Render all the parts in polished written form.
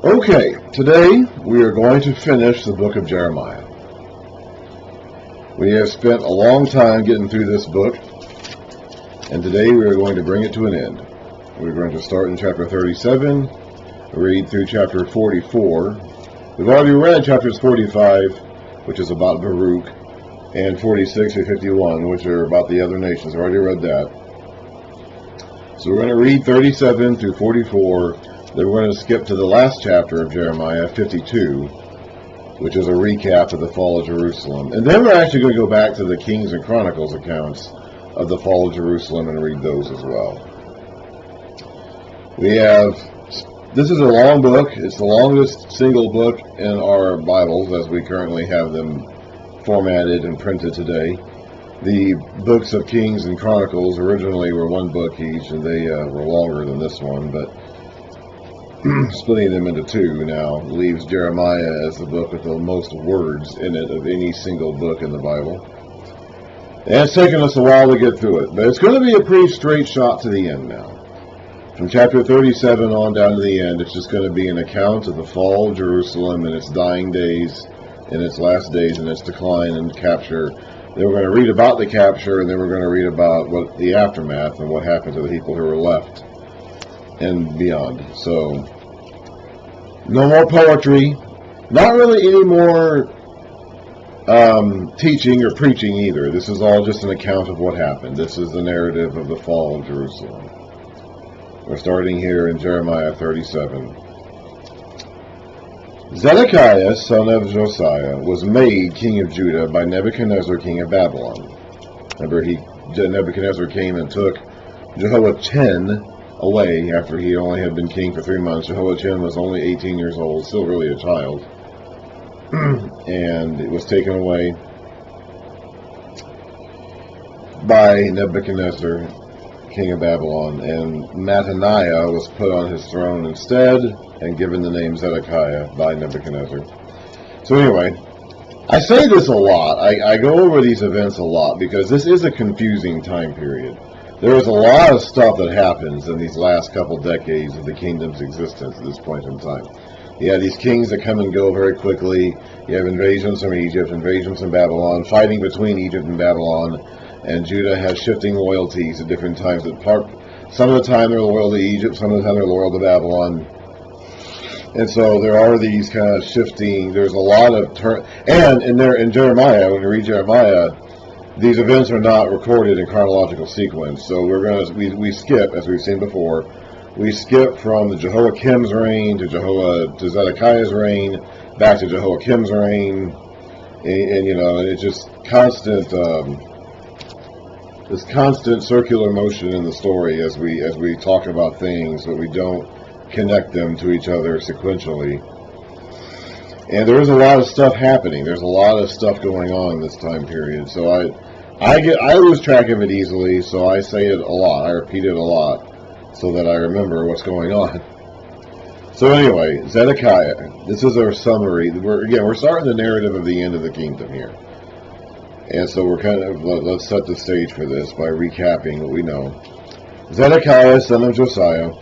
Okay, today we are going to finish the book of Jeremiah. We have spent a long time getting through this book, and today we are going to bring it to an end. We're going to start in chapter 37, read through chapter 44. We've already read chapters 45, which is about Baruch, and 46 and 51, which are about the other nations. I've already read that. So we're going to read 37 through 44. Then we're going to skip to the last chapter of Jeremiah, 52, which is a recap of the fall of Jerusalem. And then we're actually going to go back to the Kings and Chronicles accounts of the fall of Jerusalem and read those as well. This is a long book. It's the longest single book in our Bibles as we currently have them formatted and printed today. The books of Kings and Chronicles originally were one book each, and they were longer than this one, but splitting them into two now leaves Jeremiah as the book with the most words in it of any single book in the Bible. And it's taken us a while to get through it, but it's going to be a pretty straight shot to the end now. From chapter 37 on down to the end, it's just going to be an account of the fall of Jerusalem and its dying days, and its last days, and its decline and capture. Then we're going to read about the capture, and then we're going to read about what the aftermath and what happened to the people who were left and beyond. So, no more poetry, not really any more teaching or preaching either. This is all just an account of what happened. This is the narrative of the fall of Jerusalem. We're starting here in Jeremiah 37. Zedekiah, son of Josiah, was made king of Judah by Nebuchadnezzar, king of Babylon. Remember, Nebuchadnezzar came and took Jehoiachin away after he only had been king for 3 months. Jehoiachin was only 18 years old, still really a child, and it was taken away by Nebuchadnezzar, king of Babylon, and Mattaniah was put on his throne instead and given the name Zedekiah by Nebuchadnezzar. So anyway, I say this a lot. I go over these events a lot because this is a confusing time period. There is a lot of stuff that happens in these last couple decades of the kingdom's existence at this point in time. You have these kings that come and go very quickly. You have invasions from Egypt, invasions from Babylon, fighting between Egypt and Babylon, and Judah has shifting loyalties at different times. Some of the time they're loyal to Egypt, some of the time they're loyal to Babylon. And so there are these kind of shifting, there's a lot of and in Jeremiah, when you read Jeremiah, these events are not recorded in chronological sequence. So we skip, as we've seen before, we skip from the Jehoiakim's reign to Zedekiah's reign, back to Jehoiakim's reign, and you know, it's just constant, this constant circular motion in the story as we talk about things, but we don't connect them to each other sequentially. And there is a lot of stuff happening. There's a lot of stuff going on in this time period. So I lose track of it easily, so I say it a lot. I repeat it a lot so that I remember what's going on. So anyway, Zedekiah. This is our summary. We're starting the narrative of the end of the kingdom here. And so let's set the stage for this by recapping what we know. Zedekiah, son of Josiah,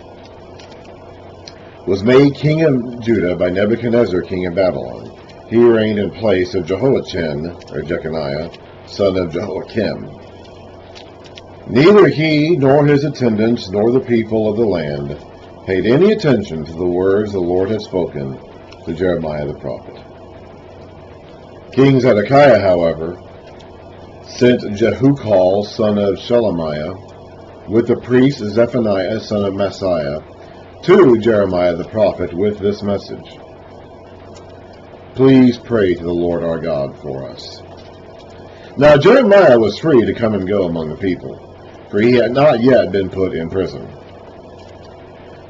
was made king of Judah by Nebuchadnezzar, king of Babylon. He reigned in place of Jehoiachin, or Jeconiah, son of Jehoiakim. Neither he, nor his attendants, nor the people of the land paid any attention to the words the Lord had spoken to Jeremiah the prophet. King Zedekiah, however, sent Jehukal, son of Shelemiah, with the priest Zephaniah, son of Maaseiah, to Jeremiah the prophet with this message: Please pray to the Lord our God for us. Now Jeremiah was free to come and go among the people, for he had not yet been put in prison.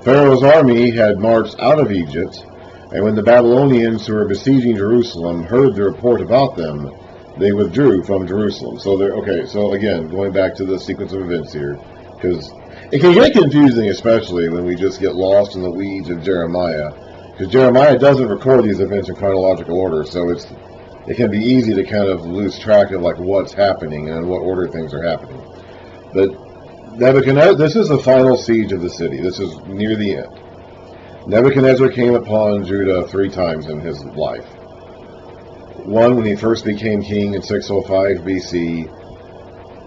Pharaoh's army had marched out of Egypt, and when the Babylonians who were besieging Jerusalem heard the report about them, they withdrew from Jerusalem. So again, going back to the sequence of events here, because it can get confusing, especially when we just get lost in the weeds of Jeremiah, because Jeremiah doesn't record these events in chronological order, so it can be easy to kind of lose track of like what's happening and in what order things are happening. But Nebuchadnezzar, this is the final siege of the city. This is near the end. Nebuchadnezzar came upon Judah 3 times in his life. One when he first became king in 605 BC,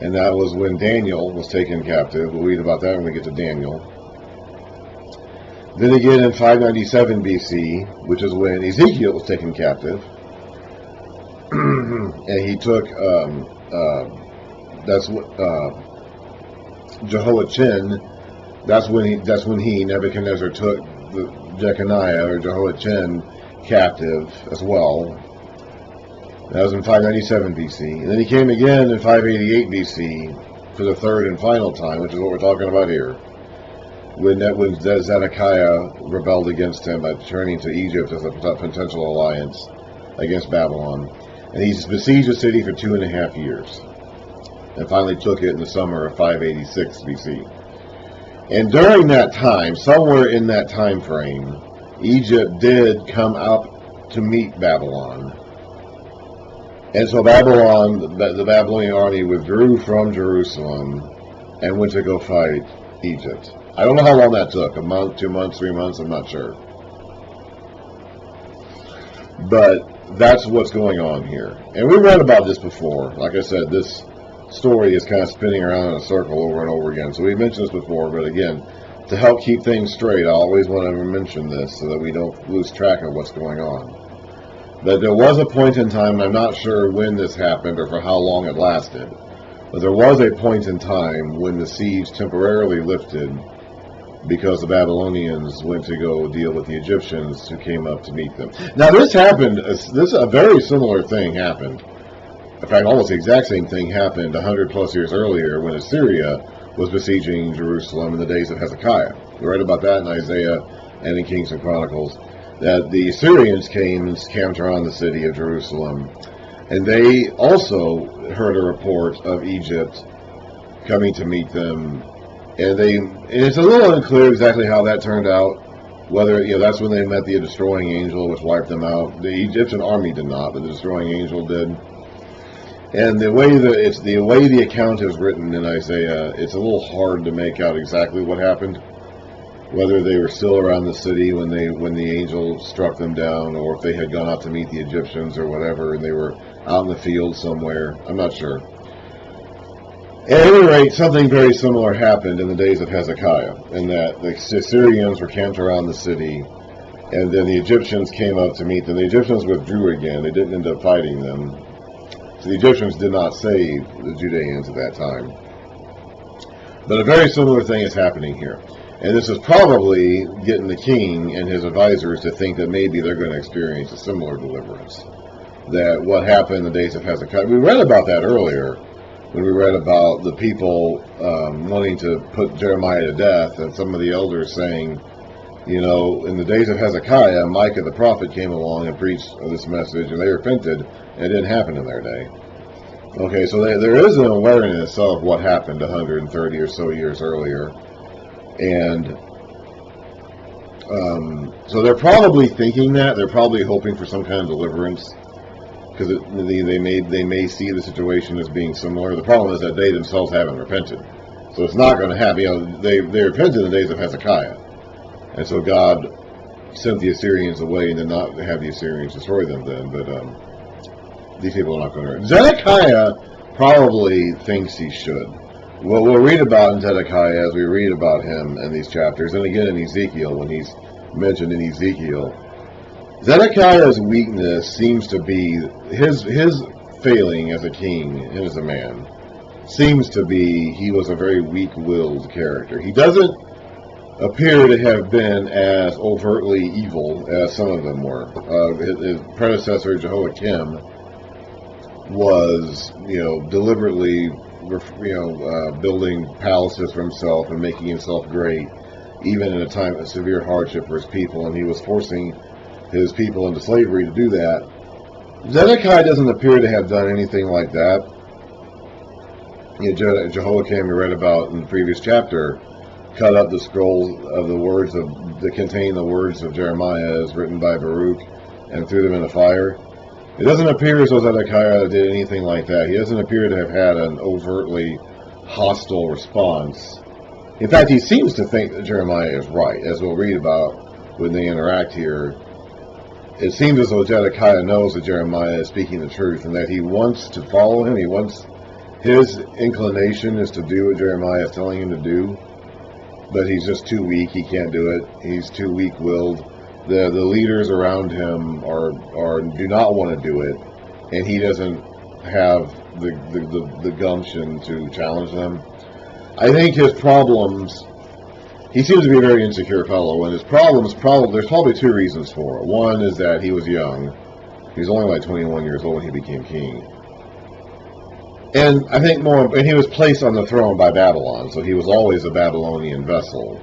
and that was when Daniel was taken captive. We'll read about that when we get to Daniel. Then again in 597 BC, which is when Ezekiel was taken captive, and he took Jehoiachin. That's when Nebuchadnezzar took Jeconiah or Jehoiachin captive as well. That was in 597 BC. And then he came again in 588 BC for the third and final time, which is what we're talking about here, when Zedekiah rebelled against him by turning to Egypt as a potential alliance against Babylon. And he besieged the city for 2.5 years, and finally took it in the summer of 586 BC. And during that time, somewhere in that time frame, Egypt did come up to meet Babylon. And so the Babylonian army withdrew from Jerusalem and went to go fight Egypt. I don't know how long that took, a month, 2 months, 3 months, I'm not sure. But that's what's going on here. And we read about this before. Like I said, this story is kind of spinning around in a circle over and over again. So we mentioned this before, but again, to help keep things straight, I always want to mention this so that we don't lose track of what's going on. But there was a point in time, and I'm not sure when this happened or for how long it lasted, but there was a point in time when the siege temporarily lifted because the Babylonians went to go deal with the Egyptians who came up to meet them. Now this happened, a very similar thing happened. In fact, almost the exact same thing happened 100 plus years earlier when Assyria was besieging Jerusalem in the days of Hezekiah. We read about that in Isaiah and in Kings and Chronicles, that the Assyrians came and camped around the city of Jerusalem. And they also heard a report of Egypt coming to meet them. And it's a little unclear exactly how that turned out. Whether, that's when they met the destroying angel, which wiped them out. The Egyptian army did not, but the destroying angel did. And the way the account is written in Isaiah, it's a little hard to make out exactly what happened. Whether they were still around the city when the angel struck them down, or if they had gone out to meet the Egyptians or whatever, and they were out in the field somewhere. I'm not sure. At any rate, something very similar happened in the days of Hezekiah, in that the Assyrians were camped around the city, and then the Egyptians came up to meet them. The Egyptians withdrew again. They didn't end up fighting them. So the Egyptians did not save the Judeans at that time. But a very similar thing is happening here. And this is probably getting the king and his advisors to think that maybe they're going to experience a similar deliverance. That what happened in the days of Hezekiah, we read about that earlier, when we read about the people wanting to put Jeremiah to death, and some of the elders saying, in the days of Hezekiah, Micah the prophet came along and preached this message, and they repented, and it didn't happen in their day. Okay, so there is an awareness of what happened 130 or so years earlier. And so they're probably thinking that. They're probably hoping for some kind of deliverance, because they may see the situation as being similar. The problem is that they themselves haven't repented. So it's not going to happen. They repented in the days of Hezekiah. And so God sent the Assyrians away and did not have the Assyrians destroy them then. But these people are not going to. Zedekiah probably thinks he should. What we'll read about in Zedekiah as we read about him in these chapters, and again in Ezekiel, when he's mentioned in Ezekiel, Zedekiah's weakness seems to be, his failing as a king and as a man, seems to be he was a very weak-willed character. He doesn't appear to have been as overtly evil as some of them were. His predecessor, Jehoiakim, was, deliberately building palaces for himself and making himself great, even in a time of severe hardship for his people, and he was forcing his people into slavery to do that. Zedekiah doesn't appear to have done anything like that. Jehoiakim, we read about in the previous chapter, cut up the scrolls of the words that contain the words of Jeremiah as written by Baruch and threw them in the fire. It doesn't appear as though Zedekiah did anything like that. He doesn't appear to have had an overtly hostile response. In fact, he seems to think that Jeremiah is right, as we'll read about when they interact here, it seems as though Zedekiah knows that Jeremiah is speaking the truth and that he wants to follow him. His inclination is to do what Jeremiah is telling him to do, but he's just too weak. He can't do it. He's too weak-willed. The leaders around him do not want to do it, and he doesn't have the gumption to challenge them. I think his problems, he seems to be a very insecure fellow, and his problems, there's probably two reasons for it. One is that he was young. He was only like 21 years old when he became king. And I think and he was placed on the throne by Babylon, so he was always a Babylonian vessel.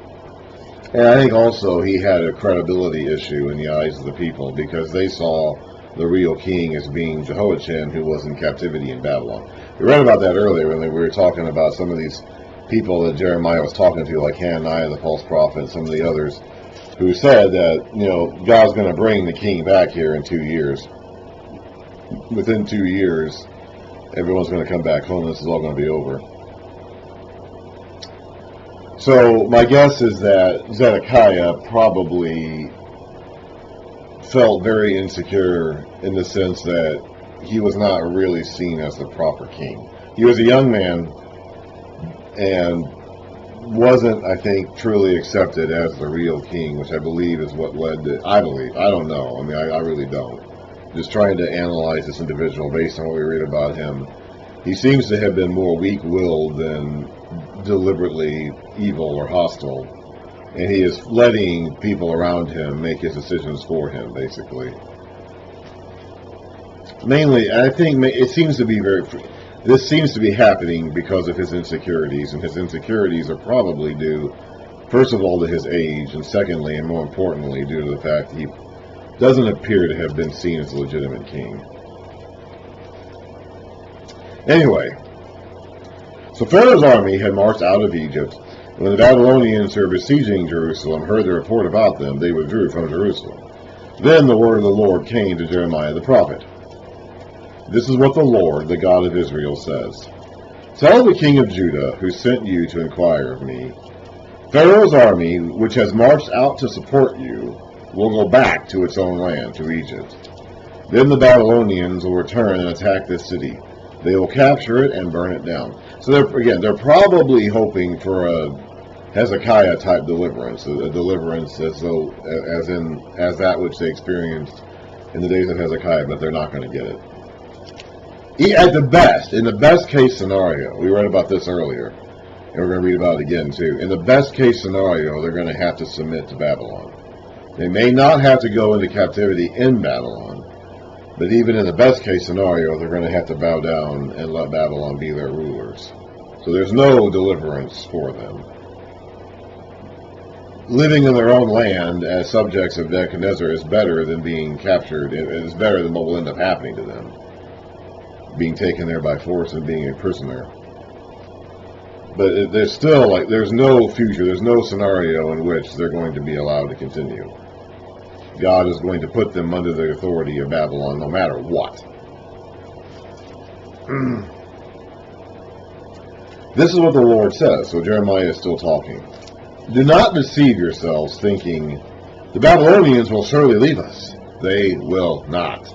And I think also he had a credibility issue in the eyes of the people, because they saw the real king as being Jehoiachin, who was in captivity in Babylon. We read about that earlier when we were talking about some of these people that Jeremiah was talking to, like Hananiah, the false prophet, some of the others, who said that, God's going to bring the king back here in 2 years. Within 2 years, everyone's going to come back home. This is all going to be over. So my guess is that Zedekiah probably felt very insecure in the sense that he was not really seen as the proper king. He was a young man and wasn't, I think, truly accepted as the real king, which I believe is what led to, I don't know, I really don't. Just trying to analyze this individual based on what we read about him. He seems to have been more weak-willed than deliberately evil or hostile, and he is letting people around him make his decisions for him, basically. Mainly, I think this seems to be happening because of his insecurities, and his insecurities are probably due, first of all, to his age, and secondly, and more importantly, due to the fact that he doesn't appear to have been seen as a legitimate king. Anyway, so Pharaoh's army had marched out of Egypt. When the Babylonians who were besieging Jerusalem heard the report about them, they withdrew from Jerusalem. Then the word of the Lord came to Jeremiah the prophet. This is what the Lord, the God of Israel, says. Tell the king of Judah, who sent you to inquire of me, Pharaoh's army, which has marched out to support you, will go back to its own land, to Egypt. Then the Babylonians will return and attack this city. They will capture it and burn it down. So they're probably hoping for a Hezekiah-type deliverance, a deliverance as that which they experienced in the days of Hezekiah, but they're not going to get it. In the best case scenario, we read about this earlier, and we're going to read about it again too. In the best case scenario, they're going to have to submit to Babylon. They may not have to go into captivity in Babylon, but even in the best case scenario, they're going to have to bow down and let Babylon be their rulers. So there's no deliverance for them. Living in their own land as subjects of Nebuchadnezzar is better than being captured. It is better than what will end up happening to them, being taken there by force and being a prisoner. But there's still, there's no future, there's no scenario in which they're going to be allowed to continue. God is going to put them under the authority of Babylon no matter what. This is what the Lord says. So Jeremiah is still talking. Do not deceive yourselves thinking, the Babylonians will surely leave us. They will not.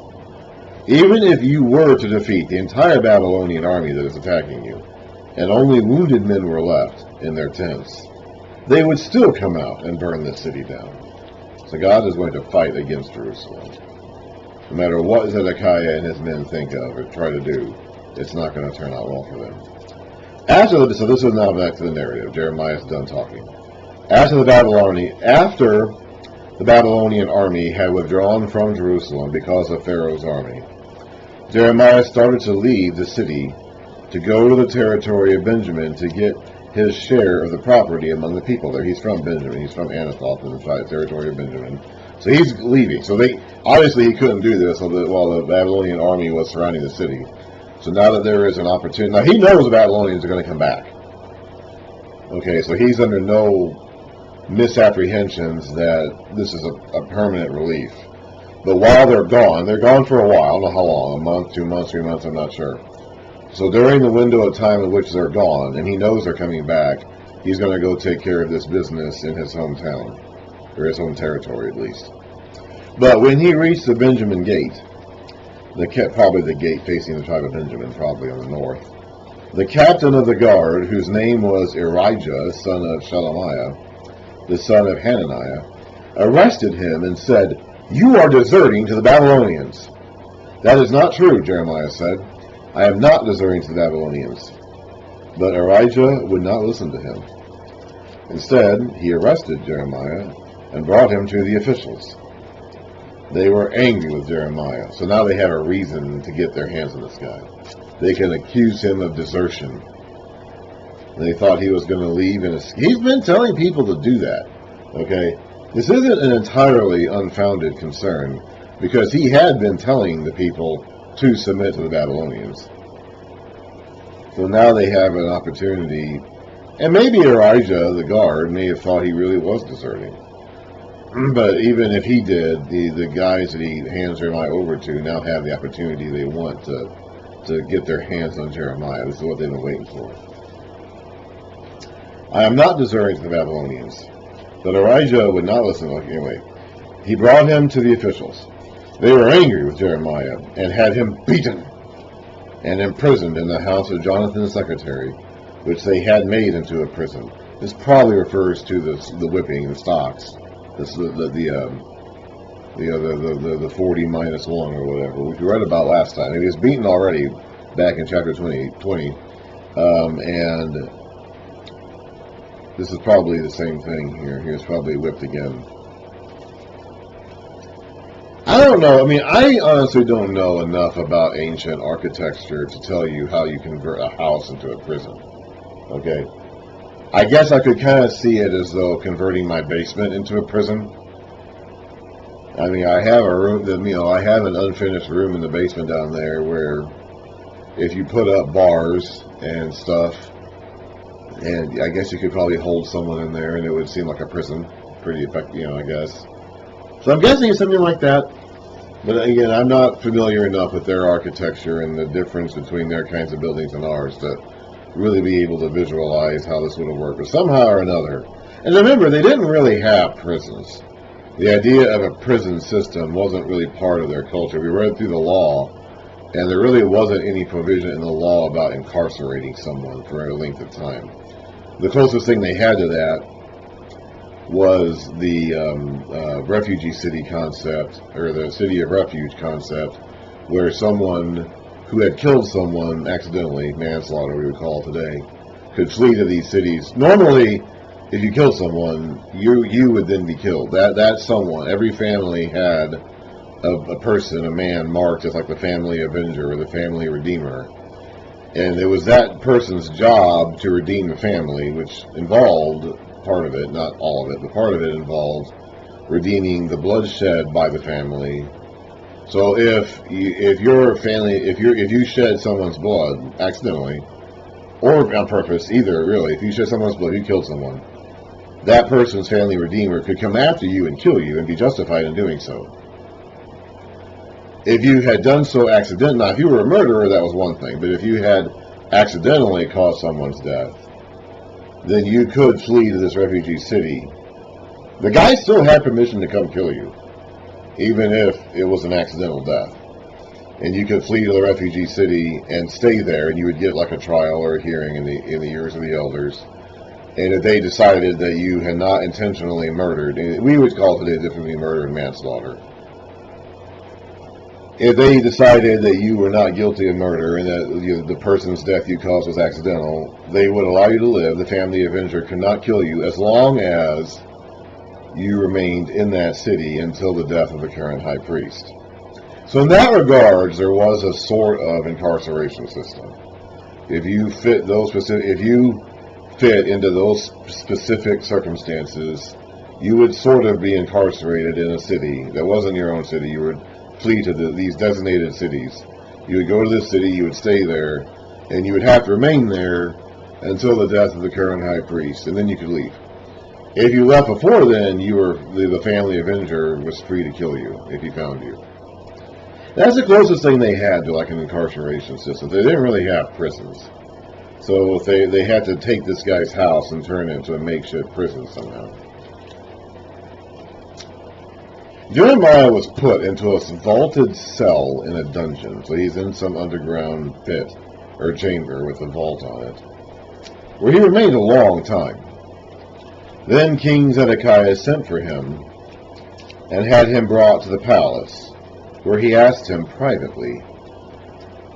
Even if you were to defeat the entire Babylonian army that is attacking you, and only wounded men were left in their tents, they would still come out and burn this city down. So God is going to fight against Jerusalem. No matter what Zedekiah and his men think of or try to do, it's not going to turn out well for them. So this is now back to the narrative. Jeremiah is done talking. After the Babylonian army had withdrawn from Jerusalem because of Pharaoh's army, Jeremiah started to leave the city to go to the territory of Benjamin to get his share of the property among the people there. He's from Benjamin. He's from Anathoth in the territory of Benjamin. So he's leaving. So obviously he couldn't do this while the Babylonian army was surrounding the city. So now that there is an opportunity, now he knows the Babylonians are going to come back. Okay, so he's under no misapprehensions that this is a permanent relief. But while they're gone for a while. I don't know how long, a month, 2 months, 3 months, I'm not sure. So during the window of time in which they're gone, and he knows they're coming back, he's going to go take care of this business in his hometown. or his home territory at least. But when he reached the Benjamin gate, probably the gate facing the tribe of Benjamin, probably on the north, the captain of the guard, whose name was Irijah, son of Shelemiah, the son of Hananiah, arrested him and said, "You are deserting to the Babylonians." "That is not true," Jeremiah said. "I am not deserting to the Babylonians." But Irijah would not listen to him. Instead, he arrested Jeremiah and brought him to the officials. They were angry with Jeremiah, so now they have a reason to get their hands on this guy. They can accuse him of desertion. They thought he was going to leave, and he's been telling people to do that. Okay, this isn't an entirely unfounded concern, because he had been telling the people to submit to the Babylonians. So now they have an opportunity, and maybe Irijah, the guard, may have thought he really was deserting. But even if he did, the guys that he hands Jeremiah over to now have the opportunity they want to get their hands on Jeremiah. This is what they've been waiting for. "I am not deserting to the Babylonians." But Irijah would not listen. Anyway, he brought him to the officials. They were angry with Jeremiah and had him beaten and imprisoned in the house of Jonathan the secretary, which they had made into a prison. This probably refers to the whipping, the stocks, the 40 minus 1 or whatever, which we read about last time. He was beaten already back in chapter 20, and this is probably the same thing here. He was probably whipped again. I don't know. I mean, I honestly don't know enough about ancient architecture to tell you how you convert a house into a prison. Okay? I guess I could kind of see it as though converting my basement into a prison. I mean, I have a room that, I have an unfinished room in the basement down there where if you put up bars and stuff, and I guess you could probably hold someone in there and it would seem like a prison. Pretty effective, I guess. So I'm guessing it's something like that. But again, I'm not familiar enough with their architecture and the difference between their kinds of buildings and ours to really be able to visualize how this would have worked. But somehow or another, and remember, they didn't really have prisons. The idea of a prison system wasn't really part of their culture. We read through the law, and there really wasn't any provision in the law about incarcerating someone for a length of time. The closest thing they had to that was the refugee city concept, or the city of refuge concept, where someone who had killed someone accidentally, manslaughter we would call it today, could flee to these cities. Normally, if you kill someone, you would then be killed. That someone, every family had a person, a man marked as like the family avenger or the family redeemer. And it was that person's job to redeem the family, which involved part of it, not all of it, but part of it involved redeeming the blood shed by the family. So if you shed someone's blood accidentally or on purpose, either really, if you shed someone's blood, you killed someone, that person's family redeemer could come after you and kill you and be justified in doing so. If you had done so accidentally, now if you were a murderer, that was one thing, but if you had accidentally caused someone's death, then you could flee to this refugee city. The guy still had permission to come kill you, even if it was an accidental death. And you could flee to the refugee city and stay there, and you would get like a trial or a hearing in the ears of the elders. And if they decided that you had not intentionally murdered, we would call it today differently murder and manslaughter. If they decided that you were not guilty of murder and that the person's death you caused was accidental, they would allow you to live. The family avenger could not kill you as long as you remained in that city until the death of the current high priest. So in that regard, there was a sort of incarceration system. If you fit into those specific circumstances, you would sort of be incarcerated in a city that wasn't your own city. You would flee to these designated cities. You would go to this city, you would stay there, and you would have to remain there until the death of the current high priest, and then you could leave. If you left before then, the family avenger was free to kill you if he found you. That's the closest thing they had to like an incarceration system. They didn't really have prisons. So they had to take this guy's house and turn it into a makeshift prison somehow. Jeremiah was put into a vaulted cell in a dungeon. So he's in some underground pit or chamber with a vault on it, where he remained a long time. Then King Zedekiah sent for him and had him brought to the palace, where he asked him privately,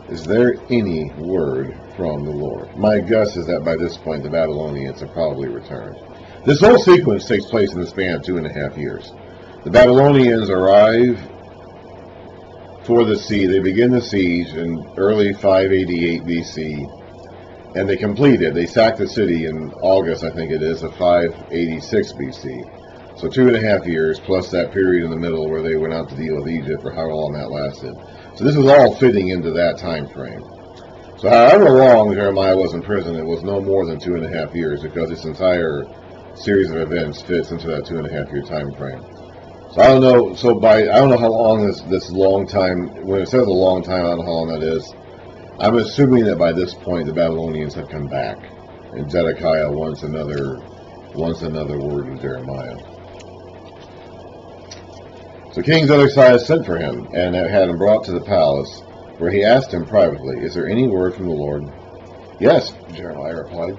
"Is there any word from the Lord?" My guess is that by this point the Babylonians have probably returned. This whole sequence takes place in the span of 2.5 years. The Babylonians arrive for the siege. They begin the siege in early 588 BC, and they complete it. They sack the city in August, I think it is, of 586 BC. So 2.5 years, plus that period in the middle where they went out to deal with Egypt, for however long that lasted. So this is all fitting into that time frame. So however long Jeremiah was in prison, it was no more than 2.5 years, because this entire series of events fits into that 2.5 year time frame. So I don't know. I don't know how long this long time. When it says a long time, I don't know how long that is. I'm assuming that by this point the Babylonians have come back, and Zedekiah wants another word of Jeremiah. So King Zedekiah sent for him and had him brought to the palace, where he asked him privately, "Is there any word from the Lord?" "Yes," Jeremiah replied.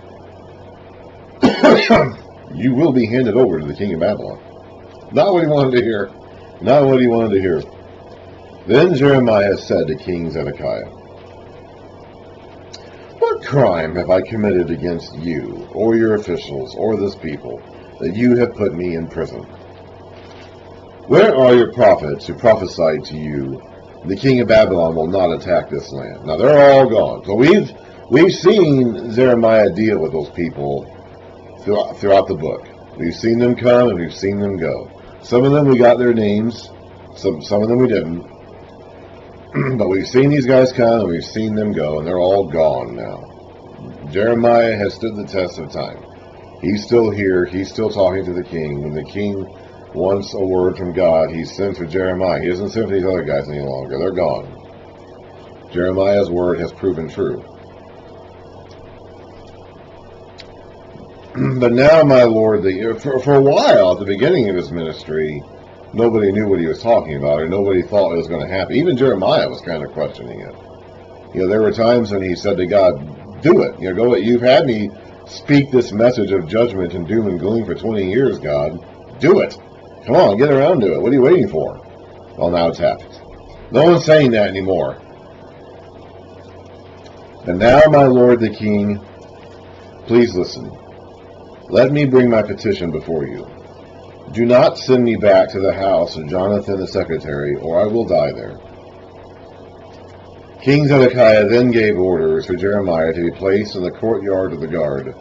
"You will be handed over to the king of Babylon." Not what he wanted to hear. Not what he wanted to hear. Then Jeremiah said to King Zedekiah, "What crime have I committed against you, or your officials, or this people, that you have put me in prison? Where are your prophets who prophesied to you, the king of Babylon will not attack this land?" Now they're all gone. So we've seen Jeremiah deal with those people throughout the book. We've seen them come and we've seen them go. Some of them we got their names, some of them we didn't. But we've seen these guys come and we've seen them go, and they're all gone now. Jeremiah has stood the test of time. He's still here. He's still talking to the king. When the king wants a word from God, he sends for Jeremiah. He doesn't send for these other guys any longer. They're gone. Jeremiah's word has proven true. But now, my Lord, for a while, at the beginning of his ministry, nobody knew what he was talking about, or nobody thought it was going to happen. Even Jeremiah was kind of questioning it. There were times when he said to God, "Do it. Go. You've had me speak this message of judgment and doom and gloom for 20 years, God. Do it. Come on, get around to it. What are you waiting for?" Well, now it's happened. No one's saying that anymore. "And now, my Lord the king, please listen. Let me bring my petition before you. Do not send me back to the house of Jonathan the secretary, or I will die there." King Zedekiah then gave orders for Jeremiah to be placed in the courtyard of the guard,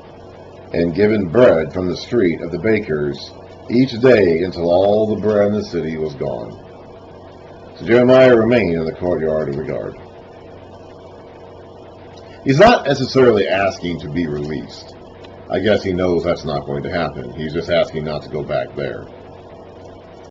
and given bread from the street of the bakers each day until all the bread in the city was gone. So Jeremiah remained in the courtyard of the guard. He's not necessarily asking to be released. I guess he knows that's not going to happen. He's just asking not to go back there.